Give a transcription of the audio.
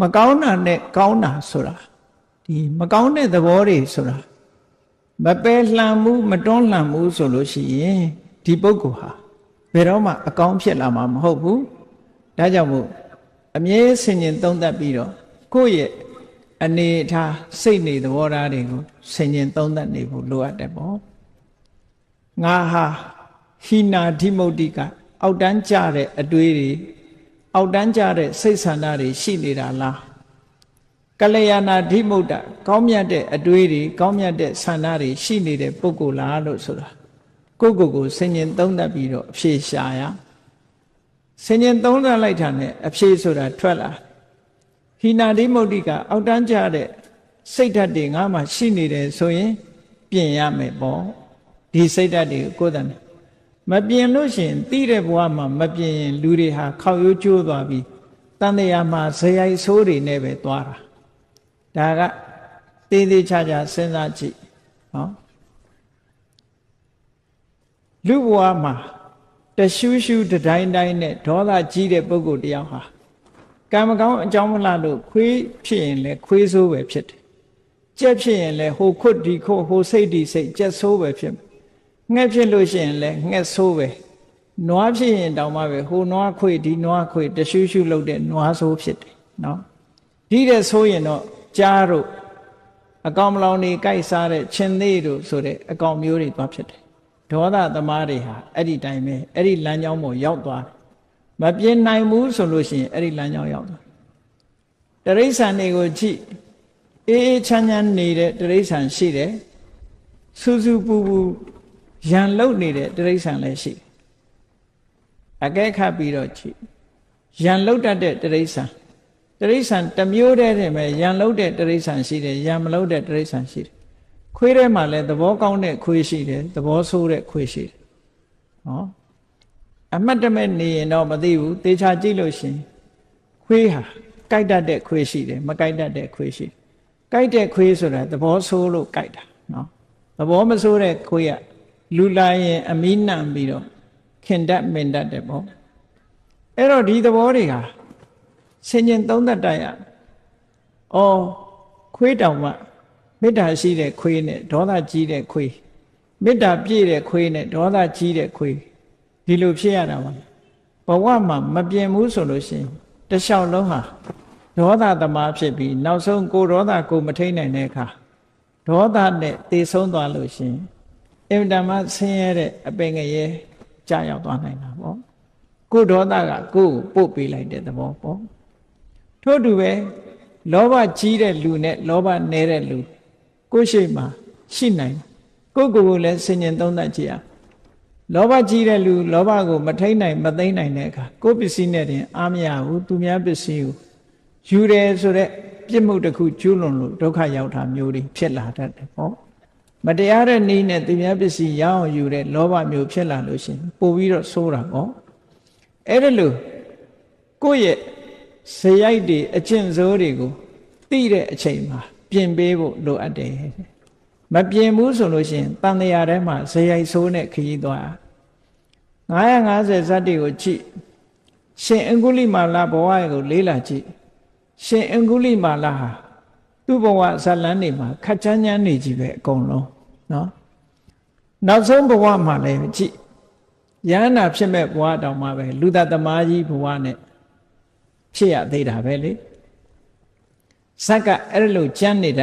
မကောင်းတာနဲ့ကောင်းတာဆိုတာဒီမကောင်းတဲ့သဘောတွေဆိုတာမပယ်လှန်မှုမတွန်းလှန်မှုဆိုလို့ရှိရင်ဒီပုဂ္ဂိုလ်ဟာဘယ်တော့မှအကောင်းဖြစ်လာမှာမဟုတ်ဘူးဒါကြောင့်မို့အမြဲဆင်ញင်သုံးသပ်ပြီးတော့ကိုယ့်ရဲ့အနေထားစိတ်နေသဘောထားတွေကိုဆင်ញင်သုံးသပ်နေဖို့လိုအပ်တယ်ပေါ့ငါဟာဟိနာဓိမုတ်တိကအောက်တန်းကြတဲ့အတွေးတွေအောက်တန်းကြတဲ့စိတ်ဆန္ဒတွေရှိနေတာလားကလျာဏဓိမုတ်တကောင်းမြတ်တဲ့အတွေးတွေကောင်းမြတ်တဲ့ဆန္ဒတွေရှိနေတဲ့ပုဂ္ဂိုလ်လားလို့ဆိုတာကိုယ့်ကိုယ်ဆင်ញင်သုံးသပ်ပြီးတော့အဖြေရှာရဆင်ញင်သုံးသပ်လိုက်တာနဲ့အဖြေဆိုတာထွက်လာဟိနာဓိမုတ်တိကအောက်တန်းကြတဲ့စိတ်ဓာတ်တွေငါမှရှိနေတယ်ဆိုရင်ပြင်ရမယ်ပေါ့ဒီစိတ်ဓာတ်တွေကိုယ်တိုင်မပြင်လို့ရှိရင်သိတဲ့ဘဝမှာမပြင်ရင်လူတွေဟာခောက်ရိုးကျိုးသွားပြီးတန်တရားမှာဇယိုက်ဆိုးတွေနဲ့ပဲသွားတာဒါကသေးသေးချာချာစဉ်းစားကြည့်နော်လူဘဝမှာတရှူးရှူးတိုင်းတိုင်းနဲ့ဒေါသကြီးတဲ့ပုဂ္ဂိုလ်တယောက်ဟာကံမကောင်းအကြောင်းမလားလို့ခွေးဖြစ်ရင်လည်းခွေးဆိုးပဲဖြစ်တယ်ကြက်ဖြစ်ရင်လည်းဟိုခွတ်ဒီခွတ်ဟိုစိတ်ဒီစိတ်ကြက်ဆိုးပဲဖြစ်ငှက်ဖြစ်လို့ရှိရင်လည်းငှက်ဆိုးပဲနွားဖြစ်ရင်တောင်မှပဲဟိုနွားခွေဒီနွားခွေတရှူးရှူးလုပ်တဲ့နွားဆိုးဖြစ်တယ်နော်ဒီတဲ့ဆိုရင်တော့ကြားတို့အကောင်မလောင်တွေကြိုက်စားတဲ့ချင်းသေးတို့ဆိုတဲ့အကောင်မျိုးတွေသွားဖြစ်တယ်ဒေါသသမားတွေဟာအဲ့ဒီတိုင်းပဲအဲ့ဒီလမ်းကြောင်းပေါ်ရောက်သွားတယ်မပြင်းနိုင်ဘူးဆိုလို့ရှိရင်အဲ့ဒီလမ်းကြောင်းရောက်သွားတရိစ္ဆာန်တွေကိုကြည့်အေးအေးချမ်းချမ်းနေတဲ့တရိစ္ဆာန်ရှိတယ်စူးစူးပူပူရန်လုတ်နေတဲ့တရိစ္ဆာန်လည်းရှိတယ်အကဲခတ်ပြီးတော့ကြည့်ရန်လုတ်တတ်တဲ့တရိစ္ဆာန်တစ်မျိုးတည်းတည်းပဲရန်လုတ်တဲ့တရိစ္ဆာန်ရှိတယ်ရန်မလုတ်တဲ့တရိစ္ဆာန်ရှိတယ်ခွေးထဲမှာလည်းသဘောကောင်းတဲ့ခွေးရှိတယ်သဘောဆိုးတဲ့ခွေးရှိတယ်ဟောအမှတ်တမဲ့နေရင်တော့မသိဘူးသေချာကြည့်လို့ရှင်ခွေးဟာကြိုက်တတ်တဲ့ခွေးရှိတယ်မကြိုက်တတ်တဲ့ခွေးရှိတယ်ကြိုက်တဲ့ခွေးဆိုတာသဘောဆိုးလို့ကြိုက်တာနော်သဘောမဆိုးတဲ့ခွေးကလူလာရင်အမီးနှံပြီးတော့ခင်တတ်မင်တတ်တယ်ပေါ့အဲ့တော့ဒီသဘောတွေဟာဆင်ញင်သုံးသပ်တတ်ရအော်ခွေးတောင်မှမေတ္တာရှိတဲ့ခွေးနဲ့ဒေါသကြီးတဲ့ခွေးမေတ္တာပြည့်တဲ့ခွေးနဲ့ဒေါသကြီးတဲ့ခွေးဒီလိုဖြစ်ရတာပါဘဝမှာမပြင်းဘူးဆိုလို့ရှိရင်တလျှောက်လုံးဟာဒေါသသမားဖြစ်ပြီးနောက်ဆုံးကိုဒေါသကိုမထိန်နိုင်တဲ့အခါဒေါသနဲ့သေဆုံးသွားလို့ရှိရင်အင်တမဆင်းရဲတဲ့အပင်ငရဲကြာရောက်သွားနိုင်တာပေါ့ကိုဒေါသကကိုယ်ကိုပို့ပေးလိုက်တဲ့သဘောပေါ့ထို့တူပဲလောဘကြီးတဲ့လူနဲ့လောဘနည်းတဲ့လူကိုယ်ရှိမှရှိနိုင်ကိုယ့်ကိုယ်လည်းဆင်ញင်သုံးသပ်ကြည့်ရလောဘကြီးတဲ့လူလောဘကိုမထိန်နိုင်မသိမ့်နိုင်တဲ့အခါကိုယ်ပစ္စည်းနဲ့တင်အားမရဘူးသူများပစ္စည်းကိုယူတယ်ဆိုတဲ့ပြစ်မှုတစ်ခုကျူးလွန်လို့ဒုက္ခရောက်တာမျိုးတွေဖြစ်လာတတ်တယ်ပေါ့မတရားတဲ့နည်းနဲ့သူများပစ္စည်းရအောင်ယူတဲ့လောဘမျိုးဖြစ်လာလို့ရှိရင်ပို့ပြီးတော့ဆိုးတာပေါ့အဲ့ဒါလို့ကိုယ့်ရဲ့ဇယိုက်တွေအကျင့်စိုးတွေကိုသိတဲ့အချိန်မှာပြင်ပေးဖို့လိုအပ်တယ်မပြင်ဘူးဆိုလို့ရှိရင်တန်တရားထဲမှာဇယိုက်ဆိုးနဲ့ခရီးသွား950ဇတ်တွေကိုကြည့်ရှင်အင်္ဂုလိမာလဘဝကိုလေးလာကြည့်ရှင်အင်္ဂုလိမာလဟာသူ့ဘဝဇတ်လန်းတွေမှာခက်ချမ်းချမ်းနေကြည့်ပဲအကုန်လုံးနော်နောက်ဆုံးဘဝမှာလည်းကြည့်ယန္နာဖြစ်မဲ့ဘဝတောင်မှပဲလူသားသမားကြီးဘဝနဲ့ဖြစ်ရသေးတာပဲလေဇက်ကအဲ့လိုကြမ်းနေတာ